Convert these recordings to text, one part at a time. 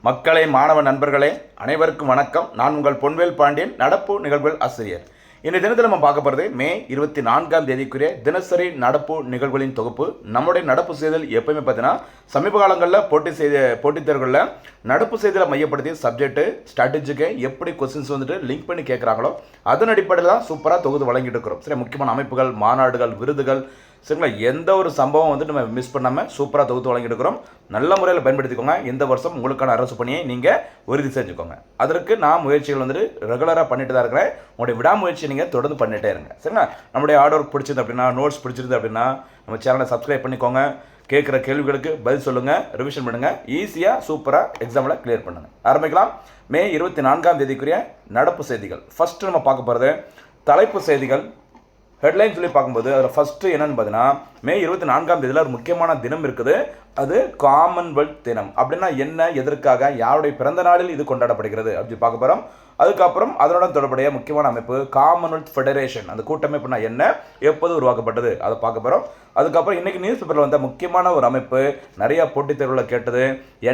மக்களே, மாணவ நண்பர்களே, அனைவருக்கும் வணக்கம். நான் உங்கள் பொன்வேல் பாண்டியன், நடப்பு நிகழ்வுகள் ஆசிரியர். இந்த தினத்தில் நம்ம பார்க்க போகிறது மே 24ஆம் தேதிக்குரிய தினசரி நடப்பு நிகழ்வுகளின் தொகுப்பு. நம்முடைய நடப்பு செய்திகள் எப்பயுமே பார்த்தீங்கன்னா சமீப காலங்களில் போட்டித் தேர்வுகளில் நடப்பு செய்திகளை மையப்படுத்தி சப்ஜெக்ட் ஸ்ட்ராட்டஜிக்கு எப்படி கொஸ்டின்ஸ் வந்துட்டு லிங்க் பண்ணி கேட்குறாங்களோ அதன் அடிப்படையில் தான் சூப்பராக தொகுத்து வழங்கிட்டு இருக்கிறோம். சரி, முக்கியமான அமைப்புகள், மாநாடுகள், விருதுகள், சரிங்களா, எந்த ஒரு சம்பவம் வந்து நம்ம மிஸ் பண்ணாமல் சூப்பராக தொகுத்து வழங்கிட்டு இருக்கிறோம். நல்ல முறையில் பயன்படுத்திக்கோங்க. இந்த வருஷம் உங்களுக்கான அரசு பணியை நீங்கள் உறுதி செஞ்சுக்கோங்க. அதற்கு நான் முயற்சிகள் வந்துட்டு ரெகுலராக பண்ணிட்டு தான் இருக்கிறேன். உங்களுடைய விடாமுயற்சியை நீங்கள் தொடர்ந்து பண்ணிகிட்டே இருங்க. சரிங்களா, நம்முடைய ஆர்ட் ஒர்க் பிடிச்சிருந்து அப்படின்னா, நோட்ஸ் பிடிச்சிருந்து அப்படின்னா நம்ம சேனலை சப்ஸ்கிரைப் பண்ணிக்கோங்க. கேட்குற கேள்விகளுக்கு பதில் சொல்லுங்கள், ரிவிஷன் பண்ணுங்கள், ஈஸியாக சூப்பராக எக்ஸாமில் கிளியர் பண்ணுங்கள். ஆரம்பிக்கலாம். மே 24ஆம் தேதிக்குரிய நடப்பு செய்திகள். ஃபஸ்ட்டு நம்ம பார்க்க போகிறது தலைப்பு செய்திகள். ஹெட்லைன் சொல்லி பார்க்கும்போது அதில் ஃபஸ்ட்டு என்னென்னு பார்த்தீங்கன்னா, மே 24ஆம் தேதியில் ஒரு முக்கியமான தினம் இருக்குது. அது காமன்வெல்த் தினம். அப்படின்னா என்ன, எதற்காக, யாருடைய பிறந்த நாளில் இது கொண்டாடப்படுகிறது அப்படி பார்க்க போகிறோம். அதுக்கப்புறம் அதனுடன் தொடர்புடைய முக்கியமான அமைப்பு காமன்வெல்த் ஃபெடரேஷன், அந்த கூட்டமைப்புனா என்ன, எப்போது உருவாக்கப்பட்டது அதை பார்க்க போகிறோம். அதுக்கப்புறம் இன்றைக்கி நியூஸ் பேப்பரில் வந்த முக்கியமான ஒரு அமைப்பு, நிறையா போட்டித் தேர்வில் கேட்டது,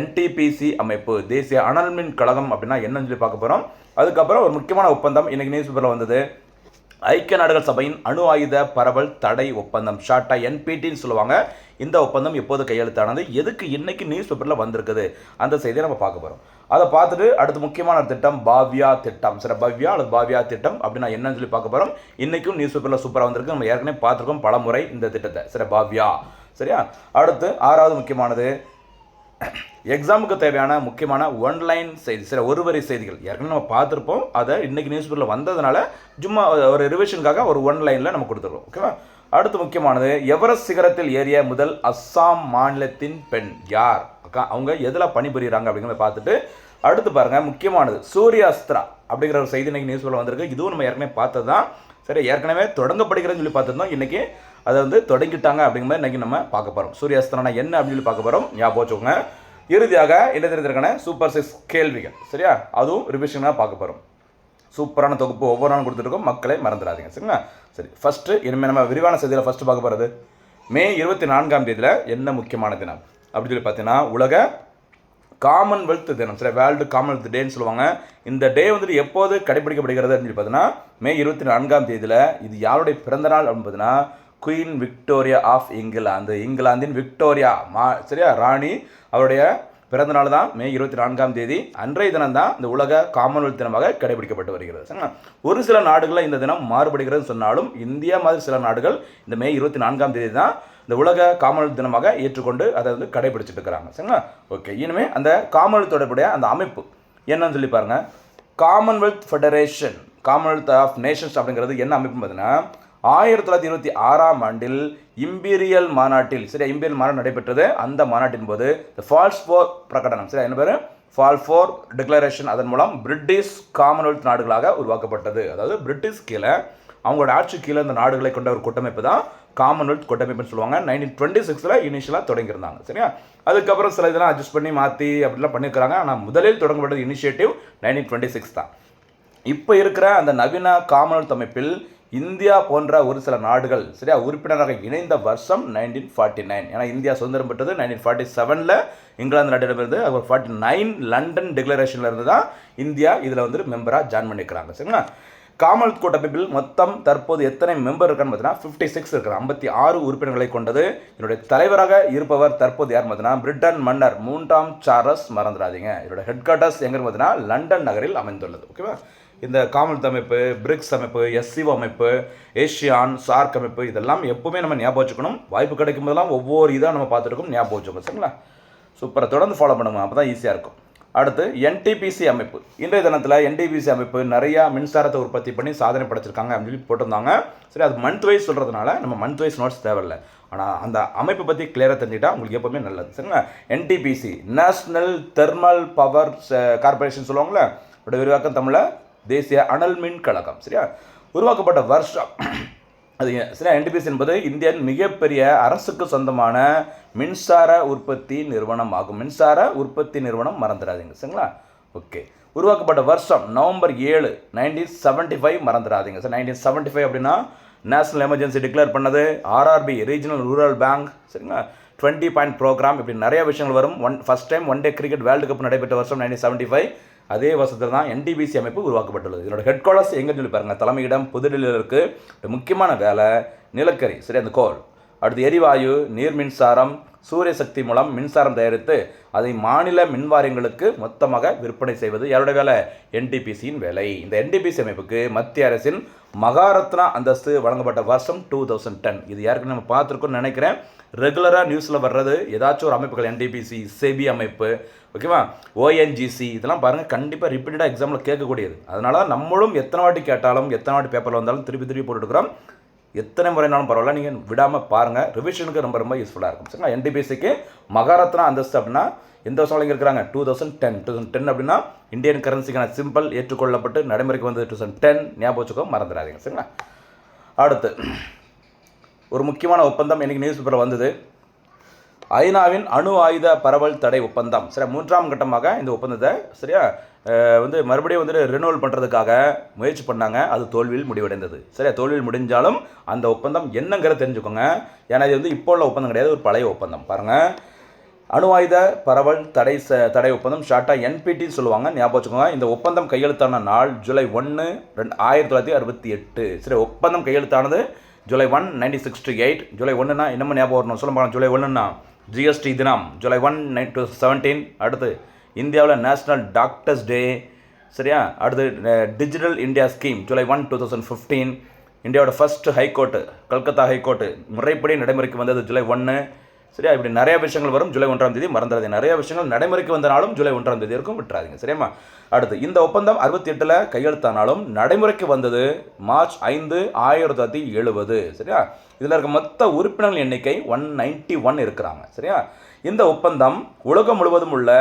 NTPC அமைப்பு, தேசிய அனல் மின் கழகம் அப்படின்னா என்னன்னு சொல்லி பார்க்க போகிறோம். அதுக்கப்புறம் ஒரு முக்கியமான ஒப்பந்தம் இன்றைக்கி நியூஸ் பேப்பரில் வந்தது, ஐக்கிய நாடுகள் சபையின் அணு ஆயுத பரவல் தடை ஒப்பந்தம், ஷார்ட்டா NPTன்னு சொல்லுவாங்க. இந்த ஒப்பந்தம் எப்போது கையெழுத்தானது, எதுக்கு இன்னைக்கு நியூஸ் பேப்பரில் வந்திருக்குது, அந்த செய்தியை நம்ம பார்க்க போகிறோம். அதை பார்த்துட்டு அடுத்து முக்கியமான திட்டம் பவ்யா திட்டம். சரி, பவ்யா அல்லது பாவ்யா திட்டம் அப்படின்னா என்னன்னு சொல்லி பார்க்க போகிறோம். இன்றைக்கும் நியூஸ் பேப்பரில் சூப்பராக வந்திருக்கு. நம்ம ஏற்கனவே பார்த்துருக்கோம் பல முறை இந்த திட்டத்தை. சரி, பவ்யா. சரியா, அடுத்து ஆறாவது முக்கியமானது எக்ஸாமுக்கு தேவையான முக்கியமான ஒன்லைன் செய்தி. சரி, ஒரு வரி செய்திகள் ஏற்கனவே நம்ம பார்த்துருப்போம். அதை இன்றைக்கி நியூஸ் பேப்பரில் வந்ததுனால சும்மா ஒரு ரிவிஷனுக்காக ஒரு ஒன்லைனில் நம்ம கொடுத்துருவோம். ஓகேவா. அடுத்து முக்கியமானது எவரெஸ்ட் சிகரத்தில் ஏறிய முதல் அஸ்ஸாம் மாநிலத்தின் பெண் யார், அவங்க எதில் பணிபுரிகிறாங்க அப்படிங்கிறத பார்த்துட்டு அடுத்து பாருங்கள் முக்கியமானது சூர்யாஸ்திரா அப்படிங்கிற ஒரு செய்தி இன்றைக்கி நியூஸ் பேப்பரில் வந்திருக்கு. இதுவும் நம்ம ஏற்கனவே பார்த்தது தான். சரி, ஏற்கனவே தொடங்கப்படுகிறதுன்னு சொல்லி பார்த்துருந்தோம். இன்றைக்கி அதை வந்து தொடங்கிட்டாங்க அப்படிங்கிற மாதிரி இன்றைக்கி நம்ம பார்க்க போகிறோம். சூர்யாஸ்திரானா என்ன அப்படின்னு சொல்லி பார்க்க போகிறோம். ஞாபகம் வச்சுக்கோங்க. இறுதியாக இந்த தினத்திற்கான சூப்பர் 6 கேள்விகள். சரியா, அதுவும் ரிவிஷனாக பார்க்க போகிறோம். சூப்பரான தொகுப்பு ஒவ்வொரு நாளும் கொடுத்துருக்கோம். மக்களை மறந்துடாதீங்க. சரிங்களா. சரி, ஃபஸ்ட்டு இனிமேல் நம்ம விரிவான செய்தியில் ஃபஸ்ட்டு பார்க்க போகிறது மே 24ஆம் தேதியில் என்ன முக்கியமான தினம் அப்படின்னு சொல்லி பார்த்தீங்கன்னா உலக காமன்வெல்த் தினம். சரி, வேர்ல்டு காமன்வெல்த் டேன்னு சொல்லுவாங்க. இந்த டே வந்துட்டு எப்போது கடைபிடிக்கப்படுகிறது அப்படின்னு சொல்லி பார்த்தீங்கன்னா மே 24ஆம் தேதியில். இது யாருடைய பிறந்தநாள் அப்படின்னு பார்த்தீங்கன்னா குயின் விக்டோரியா ஆஃப் இங்கிலாந்து, இங்கிலாந்தின் விக்டோரியா சரியா ராணி, அவருடைய பிறந்தநாள் தான் மே 24ஆம் தேதி. அன்றைய தினம் தான் இந்த உலக காமன்வெல்த் தினமாக கடைபிடிக்கப்பட்டு வருகிறது. சரிங்களா. ஒரு சில நாடுகளில் இந்த தினம் மாறுபடுகிறது சொன்னாலும் இந்தியா மாதிரி சில நாடுகள் இந்த மே 24ஆம் தேதி தான் இந்த உலக காமன்வெல்த் தினமாக ஏற்றுக்கொண்டு அதை வந்து கடைபிடிச்சிட்டு இருக்கிறாங்க. சரிங்களா. ஓகே, இனிமேல் அந்த காமன்வெல்த் தொடர்புடைய அந்த அமைப்பு என்னன்னு சொல்லி பாருங்கள். Commonwealth federation, commonwealth of nations அப்படிங்கிறது என்ன அமைப்புன்னு பார்த்தீங்கன்னா 1926ஆம் ஆண்டில் இம்பீரியல் மாநாட்டில், சரி, இம்பீரியல் மாநாடு நடைபெற்றது. அந்த மாநாட்டின் போது ஃபால்ஸ் ஃபோர் பிரகடனம், சரி, என்ன பேர், ஃபால் ஃபோர் டிக்ளரேஷன், அதன் மூலம் பிரிட்டிஷ் காமன்வெல்த் நாடுகளாக உருவாக்கப்பட்டது. அதாவது பிரிட்டிஷ் கீழே அவங்களோட ஆட்சி கீழே இந்த நாடுகளை கொண்ட ஒரு கூட்டமைப்பு தான் காமன்வெல்த் கூட்டமைப்புன்னு சொல்லுவாங்க. 1926 இனிஷியலாக தொடங்கியிருந்தாங்க. சரியா, அதுக்கப்புறம் சில இதெல்லாம் அட்ஜஸ்ட் பண்ணி மாற்றி அப்படிலாம் பண்ணியிருக்கிறாங்க. ஆனால் முதலில் தொடங்கப்பட்டது இனிஷியேட்டிவ் 1926 தான். இப்போ இருக்கிற அந்த நவீன காமன்வெல்த் அமைப்பில் இந்தியா போன்ற ஒரு சில நாடுகள் சரியா உறுப்பினராக இணைந்த வருஷம் 1949. ஏன்னா இந்தியா சுதந்திரம் பெற்றது 1947 இங்கிலாந்து நாட்டிடமிருந்து. அது 49 லண்டன் டிக்ளரேஷனில் இருந்து தான் இந்தியா இதில் வந்து மெம்பராக ஜாயின் பண்ணிக்கிறாங்க. சரிங்களா. காமன்வெல்த் கூட்டமைப்பில் மொத்தம் தற்போது எத்தனை மெம்பர் இருக்கான்னு பார்த்தீங்கன்னா 56 இருக்கிற 56 உறுப்பினர்களை கொண்டது. என்னுடைய தலைவராக இருப்பவர் தற்போது யார் பார்த்தீங்கன்னா பிரிட்டன் மன்னர் 3ஆம் சார்லஸ். மறந்துடாதீங்க. இதோட ஹெட் குவார்ட்டர்ஸ் எங்கே பார்த்தீங்கன்னா லண்டன் நகரில் அமைந்துள்ளது. ஓகேவா. இந்த காமன்வெல்த் அமைப்பு, பிரிக்ஸ் அமைப்பு, SCO அமைப்பு, ஏஷியான், சார்க் அமைப்பு, இதெல்லாம் எப்பவுமே நம்ம ஞாபகம் வச்சுக்கணும். வாய்ப்பு கிடைக்கும் போதெல்லாம் ஒவ்வொரு இதாக நம்ம பார்த்துருக்கோம், ஞாபகம் வச்சுக்கோங்க. சரிங்களா. சூப்பராக தொடர்ந்து ஃபாலோ பண்ணுங்க, அப்போ தான் ஈஸியாக இருக்கும். அடுத்து NTPC அமைப்பு. இன்றைய தினத்தில் NTPC அமைப்பு நிறையா மின்சாரத்தை உற்பத்தி பண்ணி சாதனை படைச்சிருக்காங்க அப்படின்னு சொல்லி போட்டிருந்தாங்க. சரி, அது மந்த் வைஸ் சொல்கிறதுனால நம்ம மந்த் வைஸ் நோட்ஸ் தேவையில்லை. ஆனால் அந்த அமைப்பை பற்றி கிளியராக தெரிஞ்சுக்கிட்டா உங்களுக்கு எப்போவுமே நல்லது. சரிங்களா. NTPC national thermal power corporation சொல்லுவாங்களே, அதோட விரிவாக்கம் தமிழில் தேசிய அனல் மின் கழகம். சரியா, உருவாக்கப்பட்ட வருஷம் அது. சரியா, NTPC என்பது இந்தியாவின் மிகப்பெரிய அரசுக்கு சொந்தமான மின்சார உற்பத்தி நிறுவனம் ஆகும். மின்சார உற்பத்தி நிறுவனம் மறந்துடாதீங்க. சரிங்களா. ஓகே, உருவாக்கப்பட்ட வருஷம் நவம்பர் 7 1975 மறந்துடாதீங்க. சார் 1975 அப்படின்னா நேஷனல் எமர்ஜென்சி டிக்ளேர் பண்ணது RRB ரீஜனல் ரூரல் பேங்க். சரிங்களா. 20 பாயிண்ட் ப்ரோக்ராம், இப்படி நிறைய விஷயங்கள் வரும். First time one day cricket world cup நடைபெற்ற வருஷம் 1975. அதே வருஷத்தில் தான் NTPC அமைப்பு உருவாக்கப்பட்டுள்ளது. இதோட ஹெட் குவார்ட்டர்ஸ் எங்கன்னு சொல்லி பாருங்கள். தலைமையிடம் புதுடில்லியில் இருக்குது. முக்கியமான வேலை நிலக்கரி, சரி, அந்த கோல், அடுத்து எரிவாயு, நீர் மின்சாரம், சூரிய சக்தி மூலம் மின்சாரம் தயாரித்து அதை மாநில மின்வாரியங்களுக்கு மொத்தமாக விற்பனை செய்வது யாருடைய வேலை? NTPCயின் வேலை. இந்த NTPC அமைப்புக்கு மத்திய அரசின் மகாரத்னா அந்தஸ்து வழங்கப்பட்ட வருஷம் 2010. இது யாருக்கு நம்ம பார்த்துருக்கோம்னு நினைக்கிறேன். ரெகுலராக நியூஸில் வர்றது ஏதாச்சும் ஒரு அமைப்புகள், NTPC, செபி அமைப்பு, ஓகேவா, ONGC, இதெல்லாம் பாருங்கள் கண்டிப்பாக ரிப்பீட்டடாக எக்ஸாமில் கேட்கக்கூடியது. அதனால நம்மளும் எத்தனை வாட்டி கேட்டாலும் எத்தனை வாட்டி பேப்பரில் வந்தாலும் திருப்பி போட்டுக்கிறோம். எத்தனை முறைனாலும் பரவாயில்ல, நீங்கள் விடாமல் பாருங்கள். ரிவிஷனுக்கு ரொம்ப யூஸ்ஃபுல்லாக இருக்கும். சரிங்களா? NTPCக்கு மகாரத்னா அந்தஸ்து அப்படின்னா எந்த வருஷம் இருக்கிறாங்க? 2010 அப்படின்னா இந்தியன் கரன்சிக்கான சிம்பிள் ஏற்றுக்கொள்ளப்பட்டு நடைமுறைக்கு வந்து 2010. ஞாபகம் வச்சுக்கோ, மறந்துடாதீங்க. சரிங்களா? அடுத்து ஒரு முக்கியமான ஒப்பந்தம் இன்றைக்கி நியூஸ் பேப்பரில் வந்தது. ஐநாவின் அணு ஆயுத பரவல் தடை ஒப்பந்தம். சரி, 3ஆம் கட்டமாக இந்த ஒப்பந்தத்தை சரியா மறுபடியும் ரினுவல் பண்ணுறதுக்காக முயற்சி பண்ணாங்க. அது தோல்வியில் முடிவடைந்தது. சரியா, தோல்வியில் முடிஞ்சாலும் அந்த ஒப்பந்தம் என்னங்கிறத தெரிஞ்சுக்கோங்க. ஏன்னா இது இப்போ உள்ள ஒப்பந்தம் கிடையாது, ஒரு பழைய ஒப்பந்தம். பாருங்கள், அணு ஆயுத பரவல் தடை ஒப்பந்தம், ஷார்ட்டாக NPT சொல்லுவாங்க. ஞாபகம் வச்சுக்கோங்க. இந்த ஒப்பந்தம் கையெழுத்தான நாள் ஜூலை 1, 1968. சரி, ஒப்பந்தம் கையெழுத்தானது ஜூலை 1, 1968. ஜூலை 1னா என்னமோ ஞாபகம் வரணும், சொல்ல பாருங்க. ஜூலை 1னா GST தினம், ஜூலை 1, 1917. அடுத்து இந்தியாவில் நேஷ்னல் டாக்டர்ஸ் டே. சரியா, அடுத்து டிஜிட்டல் இந்தியா ஸ்கீம், ஜூலை 1, 2015. இந்தியாவோட ஃபர்ஸ்ட் ஹைகோர்ட்டு, கல்கத்தா ஹைகோர்ட்டு முறைப்படி நடைமுறைக்கு வந்தது ஜூலை 1. சரியா, இப்படி நிறைய விஷயங்கள் வரும். ஜூலை 1ஆம் தேதி மறந்துடாது. நிறைய விஷயங்கள் நடைமுறைக்கு வந்தனாலும் ஜூலை 1ஆம் தேதி இருக்கும், விட்டுறாதீங்க. சரியாம்மா? அடுத்து இந்த ஒப்பந்தம் 68 கையெழுத்தானாலும் நடைமுறைக்கு வந்தது மார்ச் 5, 1970. சரியா, இதில் இருக்க மொத்த உறுப்பினர்கள் எண்ணிக்கை 191 இருக்கிறாங்க. சரியா, இந்த ஒப்பந்தம் உலகம் முழுவதும் உள்ள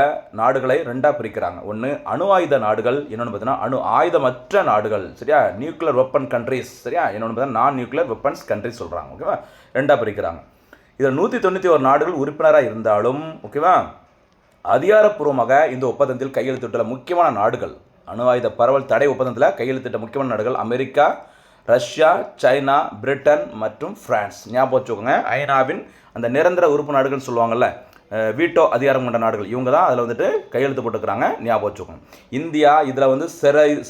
நாடுகளை 2ஆக பிரிக்கிறாங்க. ஒன்று அணு ஆயுத நாடுகள், இன்னொன்று பார்த்தீங்கன்னா அணு ஆயுதமற்ற நாடுகள். சரியா, நியூக்ளியர் வெப்பன் கண்ட்ரிஸ். சரியா, இன்னொன்று பார்த்தீங்கன்னா நான் நியூக்ளியர் வெப்பன்ஸ் கண்ட்ரிஸ் சொல்கிறாங்க. ஓகேவா, 2ஆக பிரிக்கிறாங்க. இதில் 191 நாடுகள் உறுப்பினராக இருந்தாலும், ஓகேவா, அதிகாரப்பூர்வமாக இந்த ஒப்பந்தத்தில் கையெழுத்திட்டுள்ள முக்கியமான நாடுகள், அணு ஆயுத பரவல் தடை ஒப்பந்தத்தில் கையெழுத்திட்ட முக்கியமான நாடுகள் அமெரிக்கா, ரஷ்யா, சைனா, பிரிட்டன் மற்றும் பிரான்ஸ். ஞாபகம் வச்சுக்கோங்க. ஐநாவின் அந்த நிரந்தர உறுப்பு நாடுகள் சொல்லுவாங்கள்ல, வீட்டோ அதிகாரம் கொண்ட நாடுகள், இவங்க தான் அதில் கையெழுத்து போட்டுக்கிறாங்க. ஞாபகம் வச்சுக்கோங்க. இந்தியா இதில்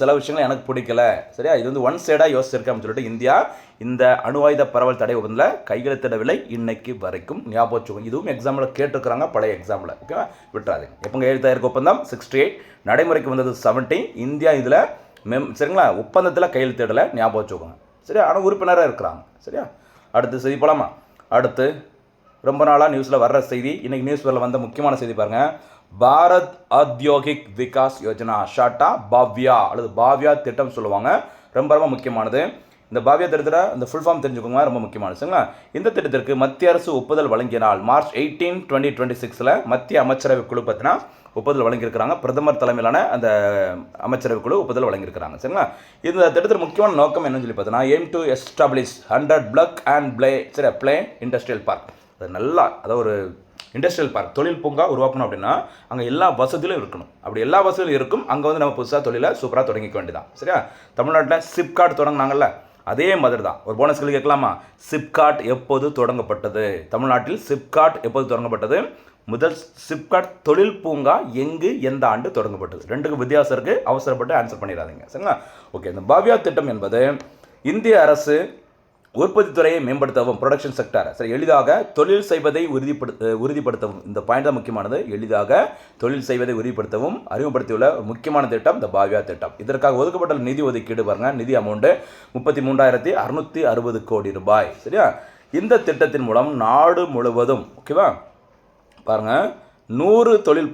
சில விஷயங்கள் எனக்கு பிடிக்கல. சரியா, இது ஒன் சைடாக யோசிச்சிருக்கேன் சொல்லிட்டு இந்தியா இந்த அணு ஆயுத பரவல் தடை ஒப்பந்தத்தில் கையெழுத்திடவில்லை இன்னைக்கு வரைக்கும். ஞாபகம் வச்சுக்கோங்க. இதுவும் எக்ஸாமில் கேட்டுருக்குறாங்க, பழைய எக்ஸாமில். ஓகேவா, விட்டுறாதீங்க. எப்போ கையெழுத்தாயிருக்க ஒப்பந்தம்? 68. நடைமுறைக்கு வந்தது 70. இந்தியா இதில் சரிங்களா ஒப்பந்தத்தில் கையெழுத்திடலை. ஞாபகம் வச்சுக்கோங்க. சரியா, ஆனால் உறுப்பினராக இருக்கிறாங்க. சரியா, அடுத்து செய்தி போலாமா? அடுத்து ரொம்ப நாளாக நியூஸில் வர்ற செய்தி, இன்றைக்கி நியூஸ் பேப்பரில் வந்த முக்கியமான செய்தி பாருங்கள். பாரத் ஔத்யோகிக் விகாஸ் யோஜனா, ஷார்ட்டாக பாவ்யா அல்லது பாவ்யா திட்டம் சொல்லுவாங்க. ரொம்ப முக்கியமானது. இந்த பாவ்யா திட்டத்தில் இந்த ஃபுல் ஃபார்ம் தெரிஞ்சுக்கோங்க, ரொம்ப முக்கியமானது. சரிங்களா, இந்த திட்டத்திற்கு மத்திய அரசு ஒப்புதல் வழங்கிய நாள் மார்ச் 18, 2026 மத்திய அமைச்சரவை குழு பற்றினா ஒப்புதல் வழங்கியிருக்கிறாங்க. பிரதமர் தலைமையிலான அந்த அமைச்சரவை குழு ஒப்புதல் வழங்கியிருக்கிறாங்க. சரிங்களா, இந்த திட்டத்தில் முக்கியமான நோக்கம் என்னன்னு சொல்லி பார்த்தீங்கன்னா, aim to establish 100 plug and play industrial park. அது நல்லா, அதாவது ஒரு இண்டஸ்ட்ரியல் பார்க், தொழில் பூங்கா உருவாக்கணும் அப்படின்னா அங்கே எல்லா வசதியிலும் இருக்கணும். அப்படி எல்லா வசதியிலும் இருக்கும். அங்கே நம்ம புதுசாக தொழிலை சூப்பராக தொடங்கிக்க வேண்டியதான். சரியா, தமிழ்நாட்டில் சிப்காட் தொடங்கினாங்கல்ல, அதே மாதிரி தான். ஒரு போனஸ் கேள்வி கேட்கலாமா? சிப்காட் எப்போது தொடங்கப்பட்டது? தமிழ்நாட்டில் சிப்காட் எப்போது தொடங்கப்பட்டது? முதல் சிப்காட் தொழில் பூங்கா எங்கு, எந்த ஆண்டு தொடங்கப்பட்டது? ரெண்டுக்கும் வித்தியாசம் இருக்குது. அவசரப்பட்டு ஆன்சர் பண்ணிடாதீங்க. சரிங்களா? ஓகே, இந்த பாவ்யா திட்டம் என்பது இந்திய அரசு உற்பத்தி துறையை மேம்படுத்தவும், ப்ரொடக்ஷன் செக்டார் சரி எளிதாக தொழில் செய்வதை உறுதிப்படுத்தவும், இந்த பாயிண்ட் தான் முக்கியமானது. எளிதாக தொழில் செய்வதை உறுதிப்படுத்தவும் அறிமுகப்படுத்தியுள்ள முக்கியமான திட்டம் இந்த பாவ்யா திட்டம். இதற்காக ஒதுக்கப்பட்ட நிதி ஒதுக்கீடு பாருங்க, நிதி அமௌண்ட் 33,660 கோடி ரூபாய். சரியா, இந்த திட்டத்தின் மூலம் நாடு முழுவதும், ஓகேவா, பாருங்க 100 தொழில்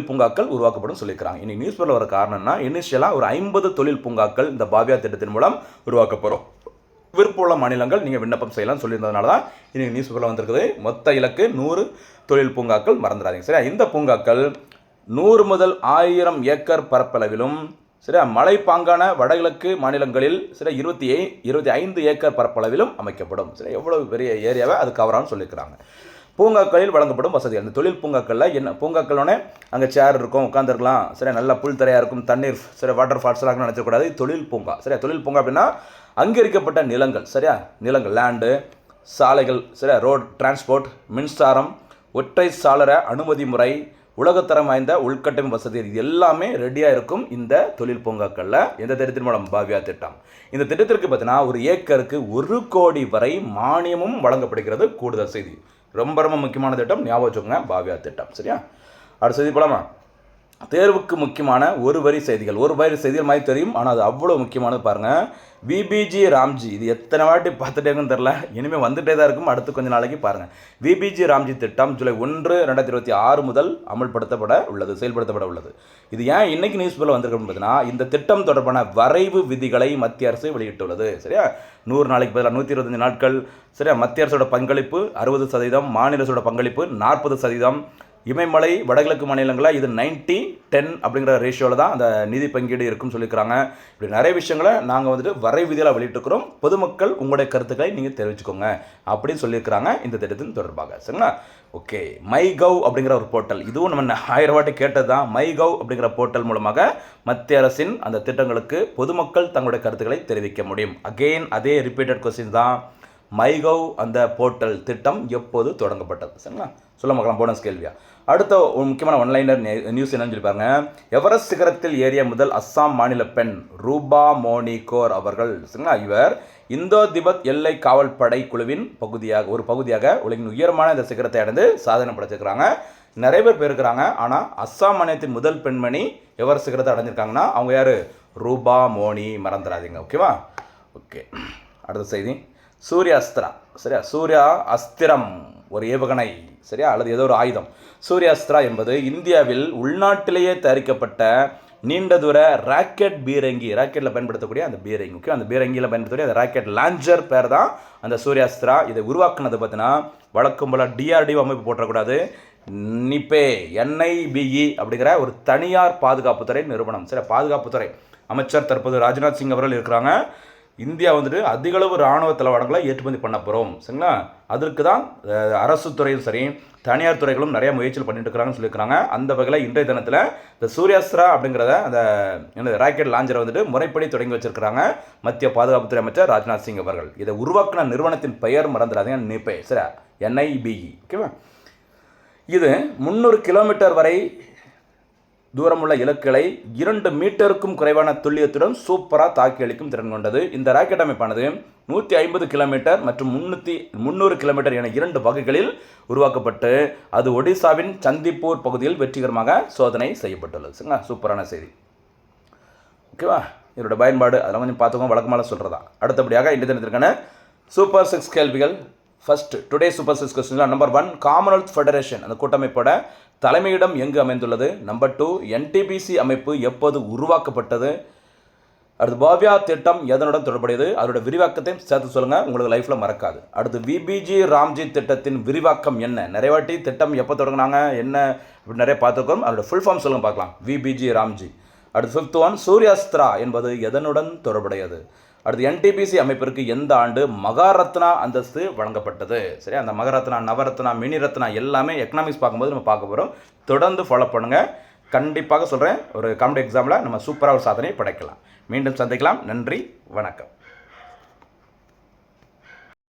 பூங்காக்கள் உருவாக்கப்படும் சொல்லியிருக்கிறாங்க. இன்னைக்கு நியூஸ் பேப்பரில் வர காரணம்னா, இனிஷியலாக ஒரு 50 தொழில் பூங்காக்கள் இந்த பாவ்யா திட்டத்தின் மூலம் உருவாக்கப்படும். விருப்பமுள்ள மாநிலங்கள் நீங்கள் விண்ணப்பம் செய்யலாம் சொல்லியிருந்ததுனால தான் இன்னைக்கு நியூஸ் பேப்பரில் வந்திருக்குது. மொத்த இலக்கு 100 தொழில் பூங்காக்கள், மறந்துடாதீங்க. சரியா, இந்த பூங்காக்கள் 100 முதல் 1000 ஏக்கர் பரப்பளவிலும், சரியா, மலைப்பாங்கான வடகிழக்கு மாநிலங்களில் சரி 25 ஏக்கர் பரப்பளவிலும் அமைக்கப்படும். சரி, எவ்வளவு பெரிய ஏரியாவை அது கவரான்னு சொல்லியிருக்கிறாங்க. பூங்காக்களில் வழங்கப்படும் வசதிகள், அந்த தொழில் பூங்காக்களில் என்ன பூங்காக்களோட அங்கே சேர் இருக்கும், உட்காந்துருக்கலாம். சரி, நல்ல புல் தரையாக இருக்கும், தண்ணீர், சரி, வாட்டர் ஃபால்ஸ்லாம் நினச்சக்கூடாது. தொழில் பூங்கா. சரியா, தொழில் பூங்கா அப்படின்னா அங்கீகரிக்கப்பட்ட நிலங்கள். சரியா, நிலங்கள், லேண்டு, சாலைகள், சரியா, ரோட் டிரான்ஸ்போர்ட், மின்சாரம், ஒற்றை சாளர அனுமதி முறை, உலகத்தரம் வாய்ந்த உள்கட்டமைப்பு வசதி, இது எல்லாமே ரெடியாக இருக்கும் இந்த தொழில் பூங்காக்களில். எந்த திட்டத்தின் மூலம்? பாவ்யா திட்டம். இந்த திட்டத்திற்கு பார்த்தீங்கன்னா ஒரு ஏக்கருக்கு 1 கோடி வரை மானியமும் வழங்கப்படுகிறது. கூடுதல் செய்தி, ரொம்ப ரொம்ப முக்கியமான திட்டம், ஞாபகம் வச்சுக்கோங்க, பாவ்யா திட்டம். சரியா, அடுத்த செய்தி போலாமா? தேர்வுக்கு முக்கியமான ஒரு வரி செய்திகள் மாதிரி தெரியும், ஆனால் அது அவ்வளோ முக்கியமானது. பாருங்கள், விபிஜி ராம்ஜி, இது எத்தனை வாட்டி பார்த்துட்டேங்கன்னு தெரில, இனிமேல் வந்துட்டே தான் இருக்கும். அடுத்து கொஞ்சம் நாளைக்கு பாருங்கள். விபிஜி ராம்ஜி திட்டம் ஜூலை 1, 2026 முதல் செயல்படுத்தப்பட உள்ளது. இது ஏன் இன்னைக்கு நியூஸ் பேப்பரில் வந்திருக்குன்னு பார்த்தீங்கன்னா, இந்த திட்டம் தொடர்பான வரைவு விதிகளை மத்திய அரசு வெளியிட்டுள்ளது. சரியா, 100 நாளைக்கு பதிலாக 125 நாட்கள். சரியா, மத்திய அரசோட பங்களிப்பு 60%, மாநில அரசோட பங்களிப்பு 40%. இமயமலை வடகிழக்கு மாநிலங்களில் இது 90-10 அப்படிங்கிற ரேஷியோவில் தான் அந்த நிதி பங்கீடு இருக்குன்னு சொல்லியிருக்கிறாங்க. இப்படி நிறைய விஷயங்களை நாங்கள் வந்துட்டு வரை விதியில் வெளியிட்டுக்கிறோம். பொதுமக்கள் உங்களுடைய கருத்துக்களை நீங்கள் தெரிவிச்சுக்கோங்க அப்படின்னு சொல்லியிருக்கிறாங்க இந்த திட்டத்தின் தொடர்பாக. சரிங்களா? ஓகே, மைகவ் அப்படிங்கிற ஒரு போர்ட்டல், இதுவும் நம்ம 1000 வாட்டி கேட்டது தான். மைகவ் அப்படிங்கிற போர்ட்டல் மூலமாக மத்திய அரசின் அந்த திட்டங்களுக்கு பொதுமக்கள் தங்களுடைய கருத்துக்களை தெரிவிக்க முடியும். அகெயின் அதே ரிப்பீட்டட் கொஸ்டின் தான். மைகவ் அந்த போர்ட்டல் திட்டம் எப்போது தொடங்கப்பட்டது? சரிங்களா, சொல்ல பார்க்கலாம். போனஸ் கேள்வியா. அடுத்த ஒரு முக்கியமான ஒன்லைனர் நியூஸ் என்னன்னு சொல்லி பாருங்க. எவரெஸ்ட் சிகரத்தில் ஏறிய முதல் அஸ்ஸாம் மாநில பெண் ரூபா மோனிகோர் அவர்கள். சரிங்களா, இவர் இந்தோ திபெத் எல்லை காவல் படை குழுவின் ஒரு பகுதியாக உலகின் உயரமான இந்த சிகரத்தை அடைந்து சாதனை படைச்சிருக்கிறாங்க. நிறைய பேர் போயிருக்கிறாங்க, ஆனால் அஸ்ஸாம் மாநிலத்தின் முதல் பெண்மணி எவரெஸ்ட் சிகரத்தை அடைஞ்சிருக்காங்கன்னா அவங்க யார்? ரூபா மோனி, மறந்துடாதீங்க. ஓகேவா? ஓகே, அடுத்த செய்தி. சூர்யா அஸ்திரா. சரியா, சூர்யா அஸ்திரம் ஒரு ஏவுகணை, சரியா, அல்லது ஏதோ ஒரு ஆயுதம். சூர்யா அஸ்திரா என்பது இந்தியாவில் உள்நாட்டிலேயே தயாரிக்கப்பட்ட நீண்ட தூர ராக்கெட் பீரங்கி, ராக்கெட்டில் பயன்படுத்தக்கூடிய அந்த பீரங்கி. ஓகே, அந்த பீரங்கியில் பயன்படுத்தக்கூடிய அந்த ராக்கெட் லான்ச்சர் பேர் தான் அந்த சூர்யா அஸ்திரா. இதை உருவாக்குனது பார்த்தீங்கன்னா வழக்கம் போல் டிஆர்டிஓ அமைப்பு போட்டக்கூடாது, நிபே NIBE அப்படிங்கிற ஒரு தனியார் பாதுகாப்புத்துறை நிறுவனம். சரி, பாதுகாப்புத்துறை அமைச்சர் தற்போது ராஜ்நாத் சிங் அவர்கள் இருக்கிறாங்க. இந்தியா வந்துட்டு அதிகளவு இராணுவ தளவாடங்களை ஏற்றுமதி பண்ண போகிறோம். சரிங்களா, அதற்கு தான் அரசு துறையும் சரி தனியார் துறைகளும் நிறைய முயற்சிகள் பண்ணிட்டு இருக்கிறாங்கன்னு சொல்லியிருக்கிறாங்க. அந்த வகையில் இன்றைய தினத்தில் இந்த சூர்யாஸ்திரா அப்படிங்கிறத அந்த ராக்கெட் லாஞ்சரை வந்துட்டு முறைப்படி தொடங்கி வச்சிருக்கிறாங்க மத்திய பாதுகாப்புத்துறை அமைச்சர் ராஜ்நாத் சிங் அவர்கள். இதை உருவாக்கின நிறுவனத்தின் பெயர் மறந்துடாதீங்க, நிபே. சரி, NIBE. ஓகேவா? இது 300 கிலோமீட்டர் வரை தூரமுள்ள இலக்குகளை 2 மீட்டருக்கும் குறைவான துல்லியத்துடன் சூப்பராக தாக்கி அளிக்கும் திறன் கொண்டது. இந்த ராக்கெட் அமைப்பானது 150 கிலோமீட்டர் மற்றும் 300 கிலோமீட்டர் என 2 வகைகளில் உருவாக்கப்பட்டு அது ஒடிசாவின் சந்திப்பூர் பகுதியில் வெற்றிகரமாக சோதனை செய்யப்பட்டுள்ளது. சரிங்களா, சூப்பரான செய்தி. ஓகேவா? இதோட பயன்பாடு அதெல்லாம் கொஞ்சம் பார்த்துக்கோங்க, வழக்கமாக சொல்கிறதா. அடுத்தபடியாக இந்த தினத்திற்கான சூப்பர் 6 கேள்விகள். First, today super 6 question. Number 1, Commonwealth federation அந்த கூட்டமைப்போட தலைமையிடம் எங்கு அமைந்துள்ளது? நம்பர் 2, NTPC அமைப்பு எப்போது உருவாக்கப்பட்டது? அடுத்து, பாவ்யா திட்டம் எதனுடன் தொடர்புடையது? அதோட விரிவாக்கத்தையும் சேர்த்து சொல்லுங்கள், உங்களுக்கு லைஃப்பில் மறக்காது. அடுத்து, விபிஜி ராம்ஜி திட்டத்தின் விரிவாக்கம் என்ன? நிறைய வாட்டி திட்டம் எப்போ தொடங்கினாங்க என்ன இப்படி நிறைய பார்த்துருக்கோம். அதோட ஃபுல் ஃபார்ம் சொல்லுங்கள் பார்க்கலாம். விபிஜி ராம்ஜி. அடுத்து 5th ஒன், சூர்யாஸ்திரா என்பது எதனுடன் தொடர்புடையது? அடுத்து, NTPC அமைப்பிற்கு எந்த ஆண்டு மகாரத்னா அந்தஸ்து வழங்கப்பட்டது? சரி, அந்த மகாரத்னா, நவரத்னா, மினி ரத்னா எல்லாமே எக்கனாமிக்ஸ் பார்க்கும்போது நம்ம பார்க்க போகிறோம். தொடர்ந்து ஃபாலோ பண்ணுங்கள். கண்டிப்பாக சொல்கிறேன், ஒரு காம்படிட்டிவ் எக்ஸாமில் நம்ம சூப்பராக ஒரு சாதனை படைக்கலாம். மீண்டும் சந்திக்கலாம். நன்றி, வணக்கம்.